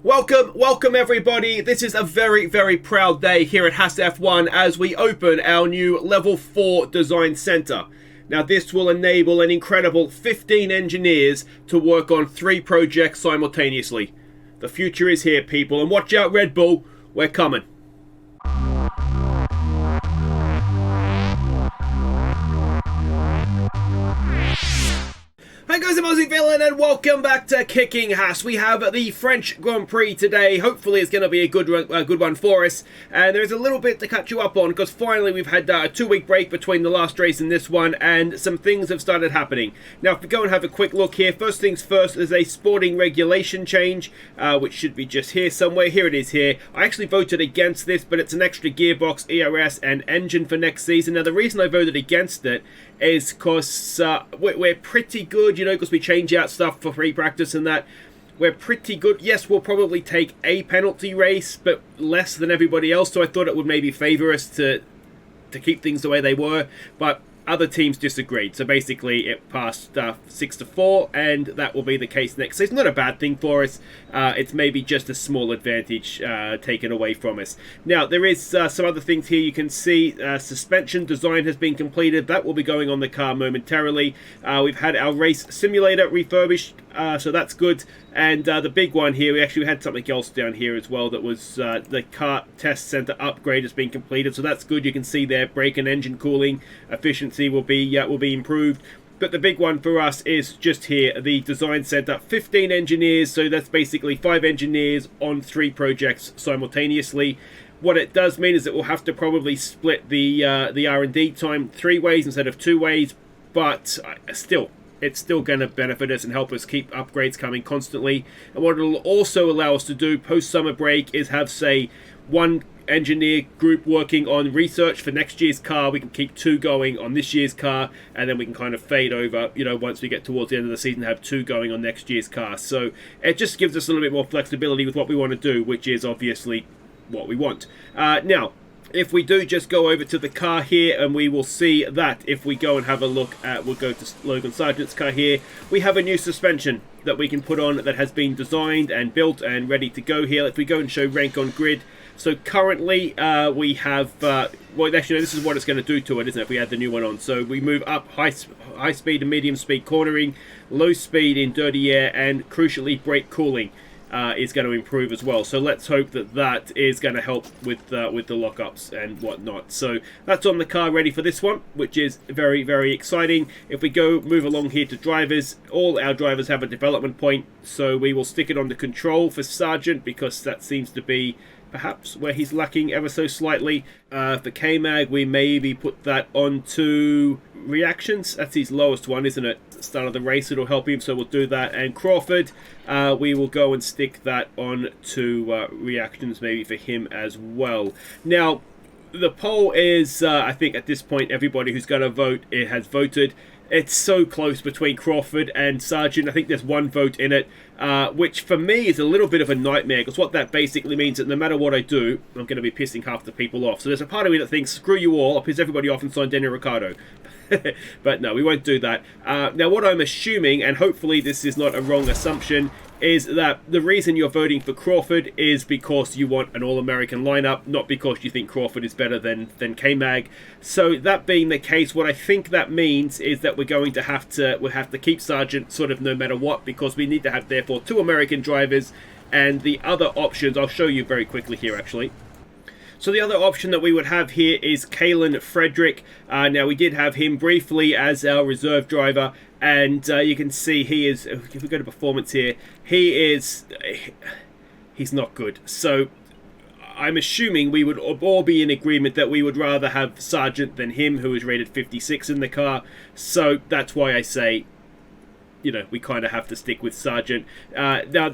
Welcome everybody. This is a very proud day here at Haas F1 as we open our new Level 4 Design Center. Now this will enable an incredible 15 engineers to work on 3 projects simultaneously. The future is here, people, and watch out Red Bull, we're coming. Hi guys, I'm Aussie Villain and welcome back to Kicking Haas. We have the French Grand Prix today. Hopefully it's going to be a good one for us. And there's a little bit to catch you up on because finally we've had a 2-week break between the last race and this one, and some things have started happening. Now if we go and have a quick look here, first things first, there's a sporting regulation change, which should be just here somewhere. Here it is here. I actually voted against this, but it's an extra gearbox, ERS and engine for next season. Now the reason I voted against it is because we're pretty good, you know, because we change out stuff for free practice and that. We're pretty good. Yes, we'll probably take a penalty race, but less than everybody else, so I thought it would maybe favour us to keep things the way they were, but other teams disagreed. So basically it passed 6-4, and that will be the case next. So it's not a bad thing for us. It's maybe just a small advantage taken away from us. Now there is some other things here. You can see suspension design has been completed. That will be going on the car momentarily. We've had our race simulator refurbished, so that's good. And the big one here, we actually had something else down here as well. That was the car test center upgrade has been completed, so that's good. You can see there, brake and engine cooling efficiency will be improved. But the big one for us is just here, the design center. 15 engineers, so that's basically 5 engineers on 3 projects simultaneously. What it does mean is that we'll have to probably split the R&D time 3 ways instead of 2 ways, but still, it's still going to benefit us and help us keep upgrades coming constantly. And what it'll also allow us to do post-summer break is have, say, 1 engineer group working on research for next year's car. We can keep 2 going on this year's car, and then we can kind of fade over, you know, once we get towards the end of the season, have 2 going on next year's car. So it just gives us a little bit more flexibility with what we want to do, which is obviously what we want. Now, if we do just go over to the car here, and we will see that if we go and have a look at, we'll go to Logan Sargeant's car here, we have a new suspension that we can put on that has been designed and built and ready to go here. If we go and show rank on grid, so currently we have, well actually no, this is what it's going to do to it, isn't it, if we add the new one on. So we move up high speed and medium speed cornering, low speed in dirty air, and crucially brake cooling is going to improve as well. So let's hope that that is going to help with the lockups and whatnot. So that's on the car ready for this one, which is very exciting. If we go move along here to drivers, all our drivers have a development point, so we will stick it on the control for Sargeant because that seems to be perhaps where he's lacking ever so slightly. For K-Mag, we maybe put that onto reactions. That's his lowest one, isn't it? Start of the race, it'll help him, so we'll do that. And Crawford, we will go and stick that on to reactions maybe for him as well. Now, the poll is, I think at this point, everybody who's going to vote has voted. It's so close between Crawford and Sargeant. I think there's 1 vote in it, which for me is a little bit of a nightmare, because what that basically means is that no matter what I do, I'm going to be pissing half the people off. So there's a part of me that thinks, screw you all, I'll piss everybody off and sign Daniel Ricciardo. But no, we won't do that. Now what I'm assuming, and hopefully this is not a wrong assumption, is that the reason you're voting for Crawford is because you want an all-American lineup, not because you think Crawford is better than K-Mag. So that being the case, what I think that means is that we're going to have to keep Sargeant sort of no matter what, because we need to have therefore 2 American drivers, and the other options I'll show you very quickly here actually. So the other option that we would have here is Kalen Frederick. Now we did have him briefly as our reserve driver, and you can see he is, if we go to performance here, he's not good. So I'm assuming we would all be in agreement that we would rather have Sargeant than him, who is rated 56 in the car. So that's why I say, you know, we kind of have to stick with Sargeant. Now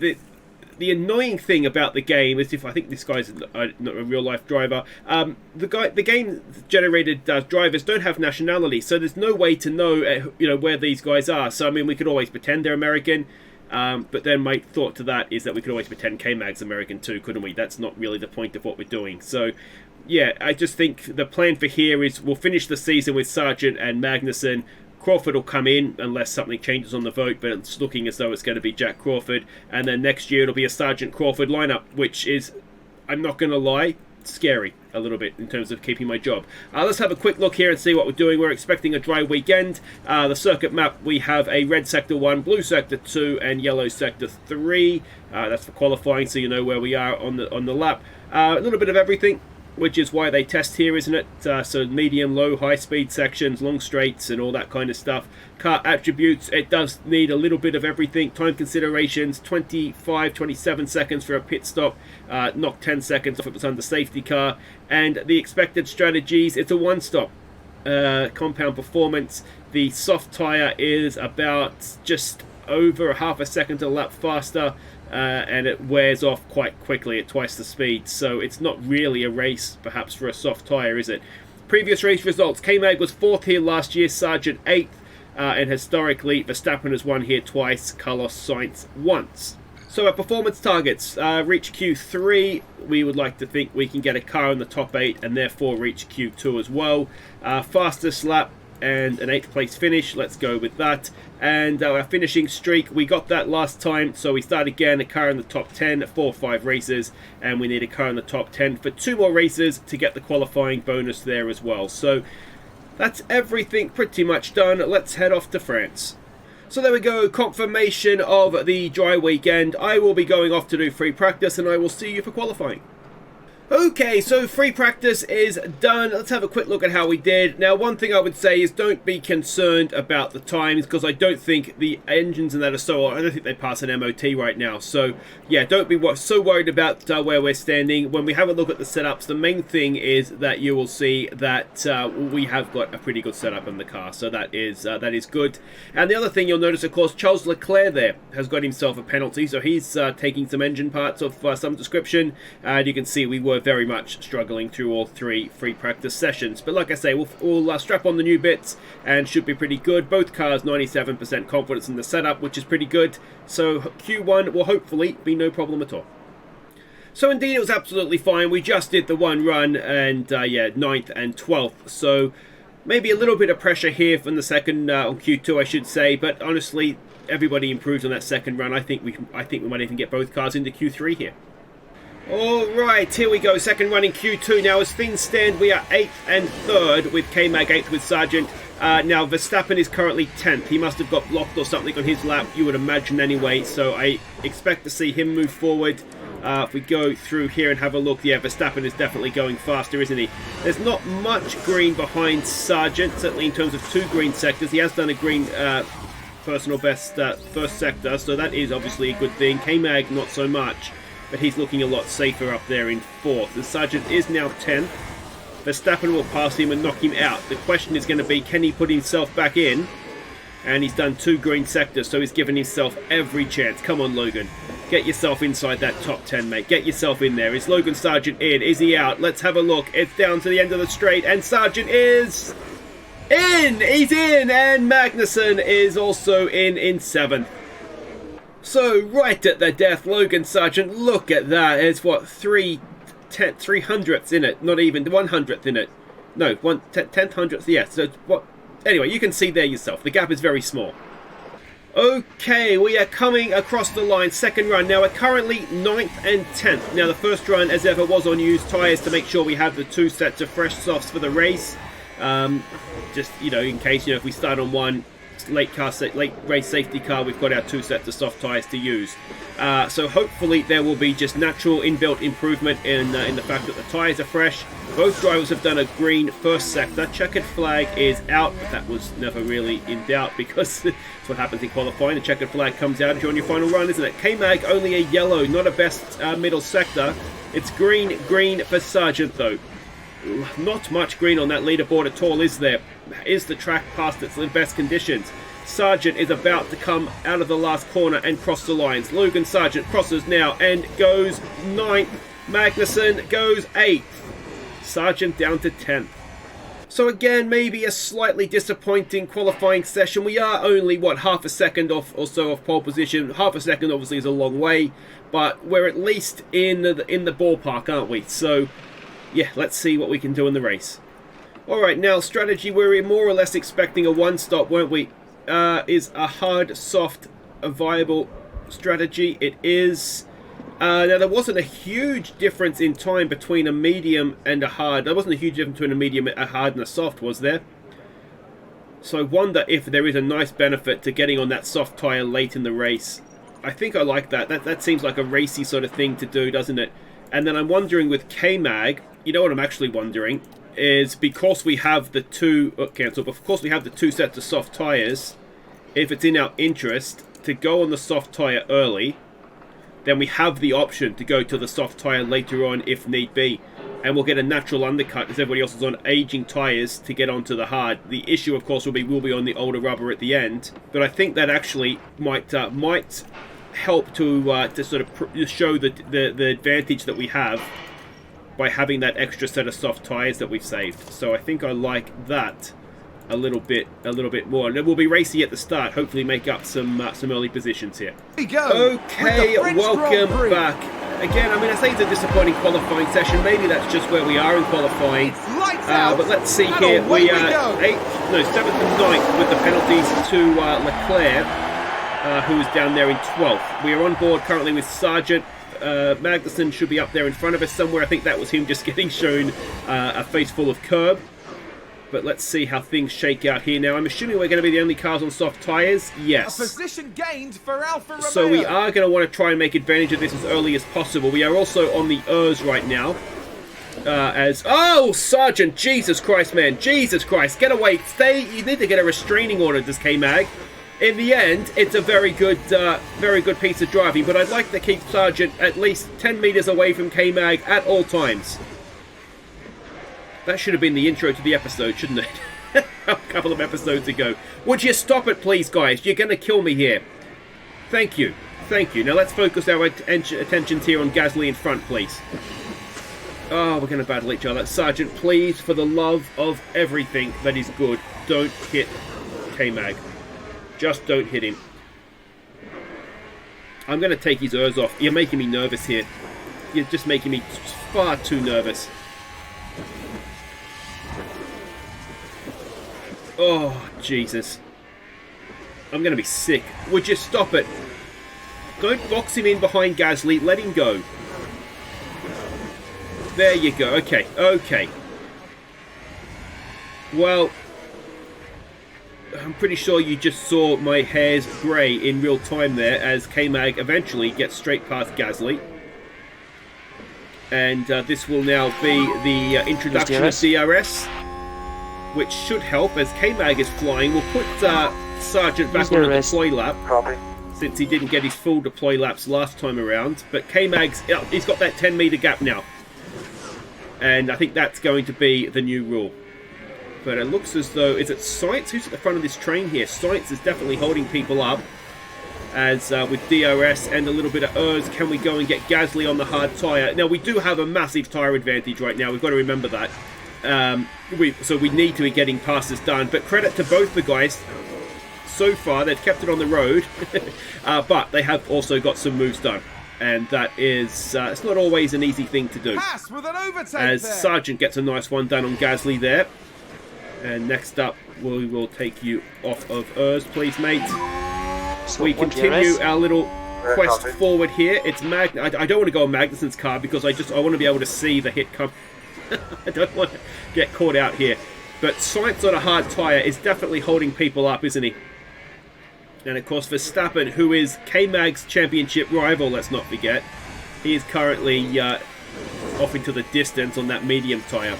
the annoying thing about the game is, if I think this guy's not a real life driver, the game generated drivers don't have nationality, so there's no way to know you know, where these guys are. So I mean, we could always pretend they're American, but then my thought to that is that we could always pretend K-Mag's American too, couldn't we? That's not really the point of what we're doing. So yeah, I just think the plan for here is we'll finish the season with Sargeant and Magnussen, Crawford will come in unless something changes on the vote, but it's looking as though it's going to be Jack Crawford. And then next year it'll be a Sargeant Crawford lineup, which is, I'm not going to lie, scary a little bit in terms of keeping my job. Let's have a quick look here and see what we're doing. We're expecting a dry weekend. The circuit map, we have a red sector 1, blue sector 2, and yellow sector 3. That's for qualifying, so you know where we are on the lap. A little bit of everything, which is why they test here, isn't it? So medium, low, high speed sections, long straights, and all that kind of stuff. Car attributes, it does need a little bit of everything. Time considerations, 27 seconds for a pit stop, knock 10 seconds off if it's under safety car. And the expected strategies, it's a one-stop. Compound performance, the soft tyre is about just over half a second a lap faster. And it wears off quite quickly at twice the speed, so it's not really a race perhaps for a soft tyre, is it? Previous race results, K-Mag was 4th here last year, Sargeant 8th, and historically Verstappen has won here twice, Carlos Sainz once. So our performance targets, reach Q3, we would like to think we can get a car in the top 8 and therefore reach Q2 as well. Fastest lap and an 8th place finish, let's go with that. And our finishing streak, we got that last time, so we start again, a car in the top 10 4 or 5 races, and we need a car in the top 10 for 2 more races to get the qualifying bonus there as well. So that's everything pretty much done. Let's head off to France. So there we go, confirmation of the dry weekend. I will be going off to do free practice, and I will see you for qualifying. Okay, so free practice is done. Let's have a quick look at how we did. Now, one thing I would say is don't be concerned about the times, because I don't think the engines and that are so old. I don't think they pass an MOT right now. So, yeah, don't be so worried about where we're standing. When we have a look at the setups, the main thing is that you will see that we have got a pretty good setup in the car. So that is good. And the other thing you'll notice, of course, Charles Leclerc there has got himself a penalty. So he's taking some engine parts of some description. And you can see we were very much struggling through all 3 free practice sessions, but like I say, we'll strap on the new bits and should be pretty good. Both cars 97% confidence in the setup, which is pretty good, so Q1 will hopefully be no problem at all. So indeed it was absolutely fine. We just did the one run, and yeah, 9th and 12th, so maybe a little bit of pressure here from the second on Q2 I should say, but honestly everybody improved on that second run. I think we might even get both cars into Q3 here. Alright, here we go, second run in Q2. Now as things stand, we are 8th and 3rd with K-Mag, 8th with Sargeant. Now Verstappen is currently 10th. He must have got blocked or something on his lap, you would imagine anyway, so I expect to see him move forward. If we go through here and have a look, yeah, Verstappen is definitely going faster, isn't he? There's not much green behind Sargeant, certainly in terms of 2 green sectors. He has done a green personal best first sector, so that is obviously a good thing. K-Mag not so much, but he's looking a lot safer up there in 4th. And Sargeant is now 10th. Verstappen will pass him and knock him out. The question is going to be, can he put himself back in? And he's done 2 green sectors, so he's given himself every chance. Come on, Logan. Get yourself inside that top 10, mate. Get yourself in there. Is Logan Sargeant in? Is he out? Let's have a look. It's down to the end of the straight, and Sargeant is in! He's in! And Magnussen is also in 7th. So, right at the death, Logan Sargeant, look at that. It's what, 300ths in it, not even 100th in it. No, 10th, 100th, yeah. So, what? Anyway, you can see there yourself. The gap is very small. Okay, we are coming across the line, second run. Now, we're currently 9th and 10th. Now, the first run, as ever, was on used tyres to make sure we have the 2 sets of fresh softs for the race. Just, you know, in case, you know, if we start on one late race safety car, we've got our 2 sets of soft tyres to use. So hopefully there will be just natural inbuilt improvement in the fact that the tyres are fresh. Both drivers have done a green first sector. Checkered flag is out, but that was never really in doubt because that's what happens in qualifying. The checkered flag comes out if you're on your final run, isn't it? K-Mag only a yellow, not a best middle sector. It's green for Sargeant though. Not much green on that leaderboard at all, is there? Is the track past its best conditions? Sargeant is about to come out of the last corner and cross the lines. Logan Sargeant crosses now and goes 9th. Magnussen goes 8th. Sargeant down to 10th. So again, maybe a slightly disappointing qualifying session. We are only, what, half a second off or so off pole position. Half a second obviously is a long way, but we're at least in the ballpark, aren't we? So yeah, let's see what we can do in the race. Alright, now strategy, we were more or less expecting a one-stop, weren't we? Is a hard, soft, a viable strategy? It is. Now, there wasn't a huge difference in time between a medium and a hard. There wasn't a huge difference between a medium, a hard, and a soft, was there? So I wonder if there is a nice benefit to getting on that soft tyre late in the race. I think I like that. That seems like a racy sort of thing to do, doesn't it? And then I'm wondering with K-Mag, you know what I'm actually wondering, is because we have the two... Oh, cancel. But of course we have the two sets of soft tyres, if it's in our interest to go on the soft tyre early, then we have the option to go to the soft tyre later on if need be. And we'll get a natural undercut as everybody else is on aging tyres to get onto the hard. The issue, of course, will be on the older rubber at the end. But I think that actually might help to sort of show the advantage that we have by having that extra set of soft tyres that we've saved. So I think I like that a little bit more. And it will be racy at the start. Hopefully make up some early positions here. Here we go. Okay, welcome back. Again, I mean, I say it's a disappointing qualifying session. Maybe that's just where we are in qualifying. But let's see here. We are 7th and 9th with the penalties to Leclerc, who is down there in 12th. We are on board currently with Sargeant. Magnussen should be up there in front of us somewhere. I think that was him just getting shown a face full of curb. But let's see how things shake out here now. I'm assuming we're going to be the only cars on soft tyres. Yes. A position gained for Alfa Romeo. So we are going to want to try and make advantage of this as early as possible. We are also on the ERS right now. Oh, Sargeant, Jesus Christ, man. Jesus Christ. Get away. Stay. You need to get a restraining order, does K-Mag. In the end, it's a very good piece of driving. But I'd like to keep Sargeant at least 10 metres away from K-Mag at all times. That should have been the intro to the episode, shouldn't it? A couple of episodes ago. Would you stop it, please, guys? You're going to kill me here. Thank you. Thank you. Now let's focus our attentions here on Gasly in front, please. Oh, we're going to battle each other. Sargeant, please, for the love of everything that is good, don't hit K-Mag. Just don't hit him. I'm going to take his ERS off. You're making me nervous here. You're just making me far too nervous. Oh, Jesus. I'm going to be sick. Would you stop it? Don't box him in behind Gasly. Let him go. There you go. Okay. Okay. Well, I'm pretty sure you just saw my hairs grey in real time there as K-Mag eventually gets straight past Gasly. And this will now be the introduction of DRS. Which should help as K-Mag is flying. We'll put Sargeant back on a deploy lap. Copy. Since he didn't get his full deploy laps last time around. But K-Mag's, he's got that 10 metre gap now. And I think that's going to be the new rule. But it looks as though, is it Sainz who's at the front of this train here? Sainz is definitely holding people up. As with DRS and a little bit of ERS, can we go and get Gasly on the hard tyre? Now we do have a massive tyre advantage right now. We've got to remember that. So we need to be getting past this done, but credit to both the guys. So far they've kept it on the road, but they have also got some moves done, and that is it's not always an easy thing to do. Haas with an overtake as there. Sargeant gets a nice one done on Gasly there. And next up we will take you off of ERS, please, mate. So we continue our little quest forward here. It's I don't want to go on Magnussen's car because I want to be able to see the hit come. I don't want to get caught out here. But Sainz on a hard tyre is definitely holding people up, isn't he? And of course Verstappen, who is K-Mag's championship rival, let's not forget. He is currently off into the distance on that medium tyre.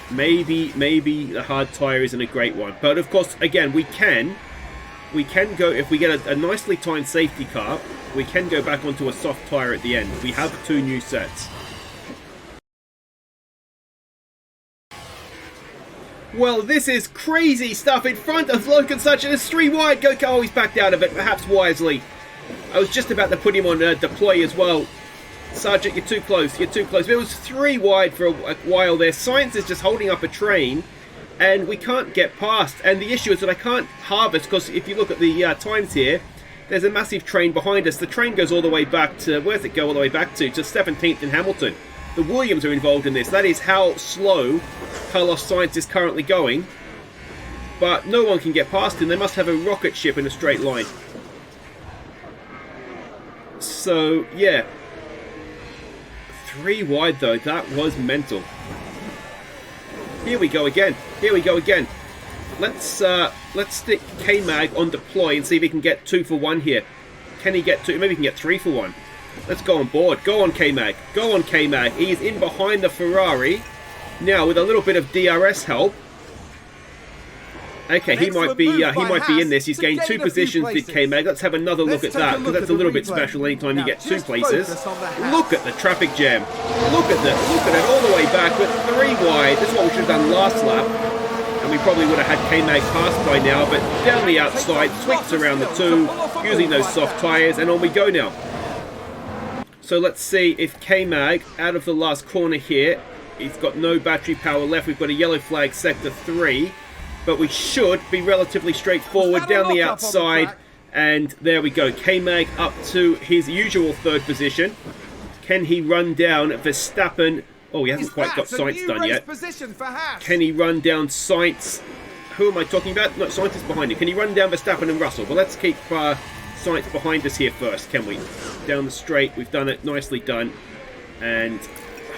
Maybe the hard tyre isn't a great one. But of course, again, we can go, if we get a nicely timed safety car, we can go back onto a soft tyre at the end. We have 2 new sets. Well, this is crazy stuff in front of Logan Sargeant. It's 3 wide. Oh, he's backed out of it, perhaps wisely. I was just about to put him on deploy as well. Sargeant, you're too close. You're too close. It was 3 wide for a while there. Sainz is just holding up a train, and we can't get past. And the issue is that I can't harvest, because if you look at the times here, there's a massive train behind us. The train goes all the way back to, where does it go all the way back to? To 17th in Hamilton. the Williams are involved in this. That is how slow Carlos Sainz is currently going. But no one can get past him. They must have a rocket ship in a straight line. So, yeah. 3 wide, though. That was mental. Here we go again. Here we go again. Let's stick K-Mag on deploy and see if he can get 2 for 1 here. Can he get 2? Maybe he can get 3 for 1. Let's go on board. Go on, K-Mag. Go on, K-Mag. He is in behind the Ferrari. Now, with a little bit of DRS help. Okay, he might be in this. He's gained 2 positions, did K-Mag. Let's have another look at that, because that's a little bit special anytime you get 2 places. Look at the traffic jam. Look at this. Look at it all the way back, but 3 wide. This is what we should have done last lap. And we probably would have had K-Mag past by now, but down the outside, sweeps around the 2, using those soft tyres, and on we go now. So let's see if K-Mag, out of the last corner here, he's got no battery power left. We've got a yellow flag, sector 3. But we should be relatively straightforward down the outside. And there we go. K-Mag up to his usual 3rd position. Can he run down Verstappen? Oh, he hasn't quite got Sainz done yet. Can he run down Sainz? Who am I talking about? No, Sainz is behind him. Can he run down Verstappen and Russell? Well, let's keep Sainz behind us here first, can we? Down the straight. We've done it. Nicely done. And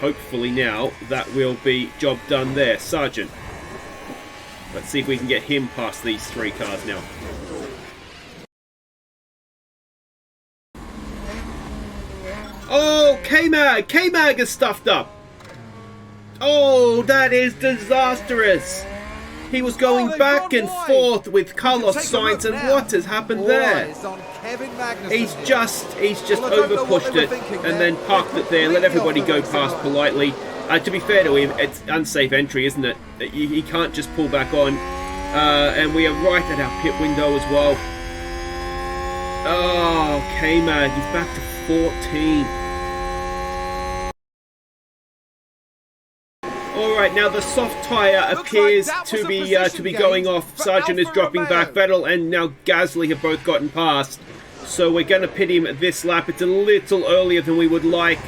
hopefully now that will be job done there. Sargeant. Let's see if we can get him past these 3 cars now. Oh, K-Mag! K-Mag is stuffed up! Oh, that is disastrous! He was going back and forth with Carlos Sainz, and what has happened there? He's just over-pushed it and then parked it there, let everybody go past politely. To be fair to him, it's unsafe entry, isn't it? He can't just pull back on. And we are right at our pit window as well. Oh, K-Mag, he's back to 14. Alright, now the soft tyre appears to be going off. Sargeant is dropping back. Vettel and now Gasly have both gotten past. So we're going to pit him this lap. It's a little earlier than we would like.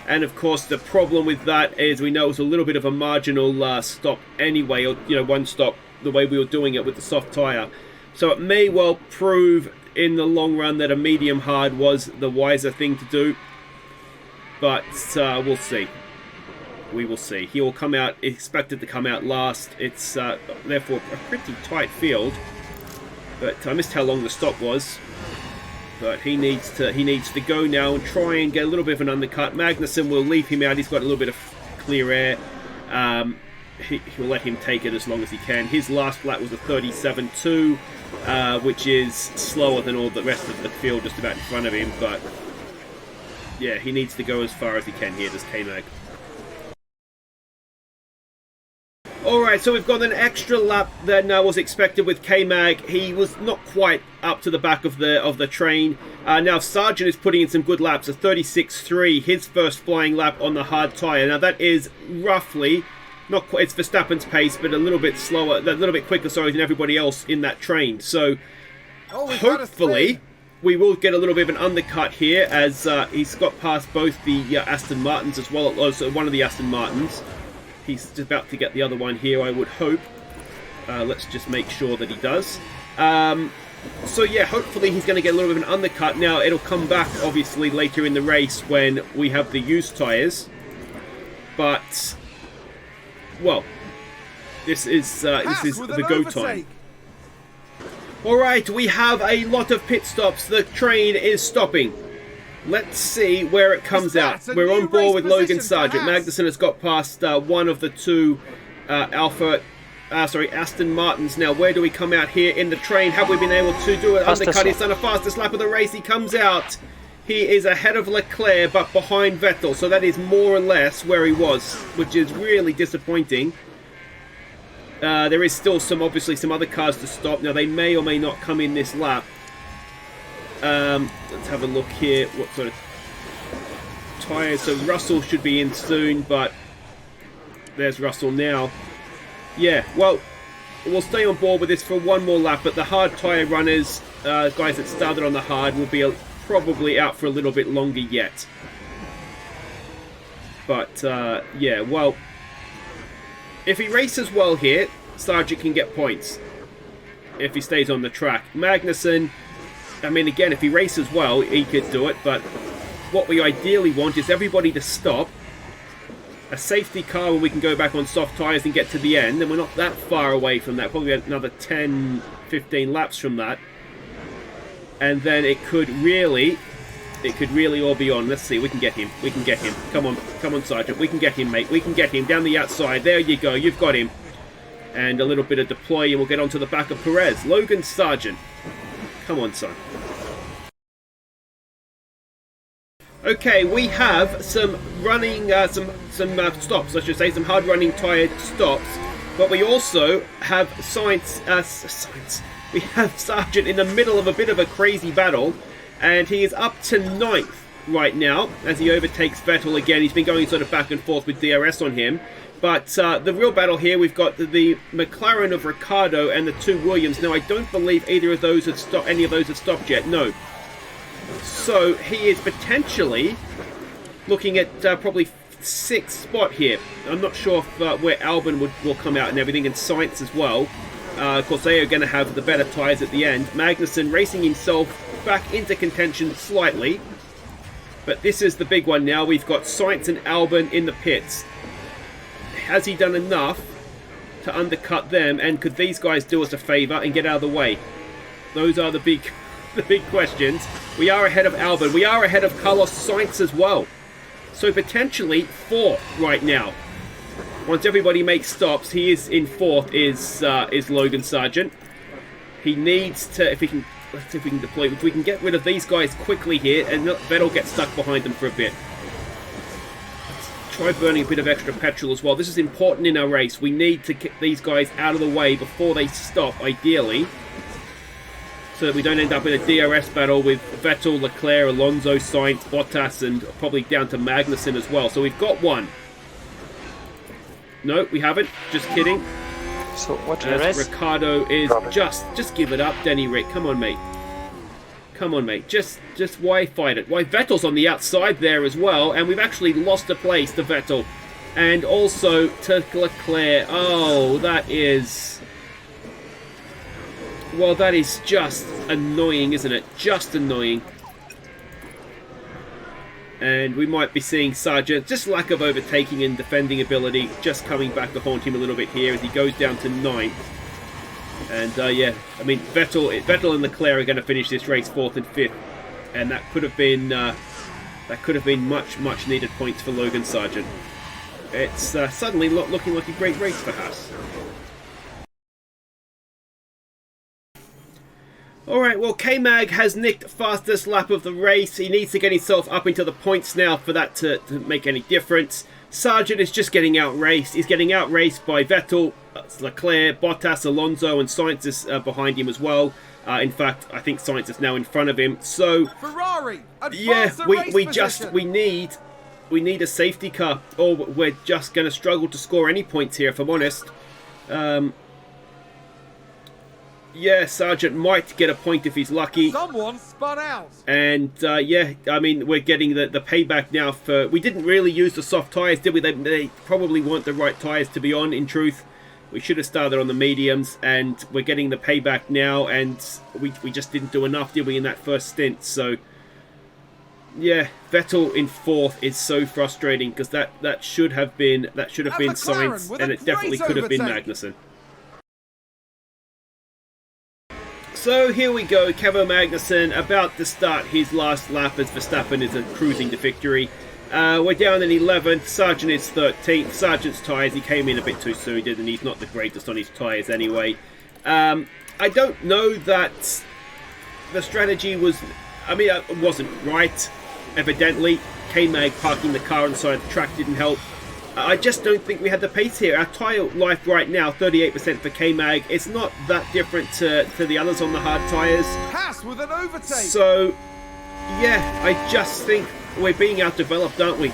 And of course, the problem with that is we know it's a little bit of a marginal stop anyway, or one stop, the way we were doing it with the soft tyre. So it may well prove in the long run that a medium hard was the wiser thing to do. But we'll see. We will see. He will come out, expected to come out last. It's therefore a pretty tight field. But I missed how long the stop was. But he needs to go now and try and get a little bit of an undercut. Magnussen will leave him out. He's got a little bit of clear air. He'll let him take it as long as he can. His last lap was a 37.2, which is slower than all the rest of the field just about in front of him. But yeah, he needs to go as far as he can here, does K-Mag. Alright, so we've got an extra lap than was expected with K-Mag. He was not quite up to the back of the train. Now Sargeant is putting in some good laps, a 36.3, his first flying lap on the hard tyre. Now that is roughly, not quite, it's Verstappen's pace, but a little bit slower, a little bit quicker, sorry, than everybody else in that train. So hopefully we will get a little bit of an undercut here, as he's got past both the Aston Martins as well, also one of the Aston Martins. He's about to get the other one here, I would hope. Let's just make sure that he does. So yeah, hopefully he's going to get a little bit of an undercut. Now, it'll come back, obviously, later in the race when we have the used tyres. But, well, this is the go time. Alright, we have a lot of pit stops. The train is stopping. Let's see where it comes out. We're on board with Logan Sargeant. Magnussen has got past one of the 2 Aston Martins. Now, where do we come out here in the train? Have we been able to do an undercut? He's done the fastest lap of the race. He comes out. He is ahead of Leclerc, but behind Vettel. So that is more or less where he was, which is really disappointing. There is still obviously some other cars to stop. Now, they may or may not come in this lap. Let's have a look here. What sort of tyres? So Russell should be in soon, but there's Russell now. Yeah, well, we'll stay on board with this for one more lap, but the hard tyre runners, guys that started on the hard, will be probably out for a little bit longer yet. But, yeah, well, if he races well here, Sargeant can get points if he stays on the track. Magnussen, I mean, again, if he races well, he could do it, but what we ideally want is everybody to stop, a safety car where we can go back on soft tyres and get to the end, and we're not that far away from that, probably another 10, 15 laps from that, and then it could really all be on. Let's see, we can get him, come on Sargeant, we can get him, mate, we can get him down the outside. There you go, you've got him. And a little bit of deploy and we'll get onto the back of Perez. Logan Sargeant, come on son. Okay, we have some running, some stops, I should say, some hard running tired stops, but we also have we have Sargeant in the middle of a bit of a crazy battle, and he is up to 9th right now as he overtakes Vettel again. He's been going sort of back and forth with DRS on him, but the real battle here, we've got the McLaren of Ricciardo and the 2 Williams. Now, I don't believe either of those have stopped, any of those have stopped yet, no. So he is potentially looking at probably 6th spot here. I'm not sure if, where Albon will come out and everything, and Sainz as well. Of course, they are going to have the better tyres at the end. Magnussen racing himself back into contention slightly. But this is the big one now. We've got Sainz and Albon in the pits. Has he done enough to undercut them? And could these guys do us a favour and get out of the way? Those are the big questions. We are ahead of Albon. We are ahead of Carlos Sainz as well. So potentially 4th right now. Once everybody makes stops, he is in 4th. Is Logan Sargeant. He needs to, if he can, let's see if we can deploy. If we can get rid of these guys quickly here, and let Vettel get stuck behind them for a bit. Let's try burning a bit of extra petrol as well. This is important in our race. We need to get these guys out of the way before they stop, ideally, so that we don't end up in a DRS battle with Vettel, Leclerc, Alonso, Sainz, Bottas, and probably down to Magnussen as well. So we've got one. No, we haven't. Just kidding. So what DRS? Ricciardo is just give it up, Denny Rick. Come on, mate. Come on, mate. Just why fight it? Why Vettel's on the outside there as well, and we've actually lost a place to Vettel, and also to Leclerc. Oh, that is. Well, that is just annoying, isn't it? Just annoying. And we might be seeing Sargeant, just lack of overtaking and defending ability, just coming back to haunt him a little bit here as he goes down to 9th. And yeah, I mean, Vettel and Leclerc are going to finish this race 4th and 5th, and that could have been much needed points for Logan Sargeant. It's suddenly looking like a great race for Haas. Alright, well, K-Mag has nicked fastest lap of the race. He needs to get himself up into the points now for that to make any difference. Sargeant is just getting outraced. He's getting outraced by Vettel, Leclerc, Bottas, Alonso, and Sainz is behind him as well. In fact, I think Sainz is now in front of him. So, Ferrari, yeah, we need a safety car, or we're just going to struggle to score any points here, if I'm honest. Yeah, Sargeant might get a point if he's lucky. Someone spun out. And yeah, I mean, we're getting the payback now for... We didn't really use the soft tyres, did we? They probably weren't the right tyres to be on, in truth. We should have started on the mediums, and we're getting the payback now, and we just didn't do enough, did we, in that first stint? So, yeah, Vettel in 4th is so frustrating, because that should have been Sainz, and it definitely could have been Magnussen. So here we go, Kevin Magnussen about to start his last lap as Verstappen is cruising to victory. We're down in 11th, Sargeant is 13th. Sargeant's tyres, he came in a bit too soon, didn't he? He's not the greatest on his tyres anyway. I don't know that the strategy was, I mean, it wasn't right, evidently. K-Mag parking the car on the side of the track didn't help. I just don't think we had the pace here. Our tyre life right now, 38% for K-Mag. It's not that different to the others on the hard tyres. Haas with an overtake. So, yeah, I just think we're being outdeveloped, aren't we?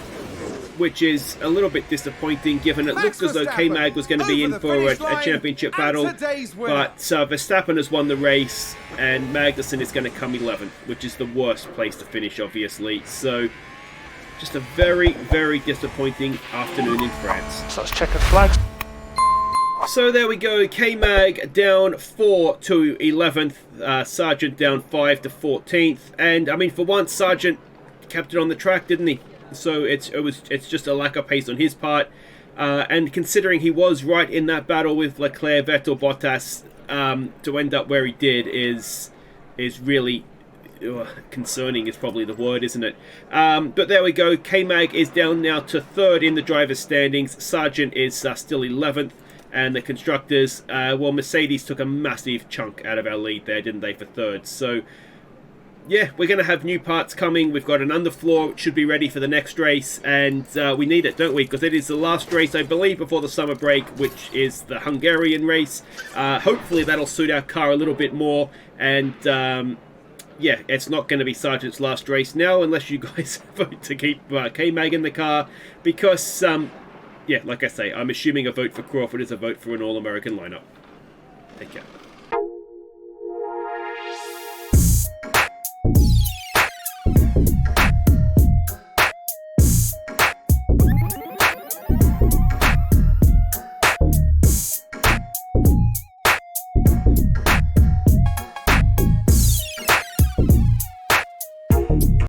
Which is a little bit disappointing, given it looked as though K-Mag was going to be in for a championship battle. But Verstappen has won the race, and Magnussen is going to come 11th, which is the worst place to finish, obviously. So, Just a very, very disappointing afternoon in France. So let's check the flags. So there we go, K-Mag down 4 to 11th, Sargeant down 5 to 14th, and I mean for once Sargeant kept it on the track, didn't he? So it's just a lack of pace on his part, and considering he was right in that battle with Leclerc, Vettel, Bottas, to end up where he did is really concerning is probably the word, isn't it? But there we go, K-Mag is down now to 3rd in the driver's standings, Sargeant is still 11th, and the constructors, well, Mercedes took a massive chunk out of our lead there, didn't they, for 3rd? So yeah, we're going to have new parts coming. We've got an underfloor which should be ready for the next race, and we need it, don't we? Because it is the last race, I believe, before the summer break, which is the Hungarian race. Hopefully that'll suit our car a little bit more, and yeah, it's not going to be Sargent's last race now, unless you guys vote to keep K-Mag in the car, because, yeah, like I say, I'm assuming a vote for Crawford is a vote for an All-American lineup. Take care.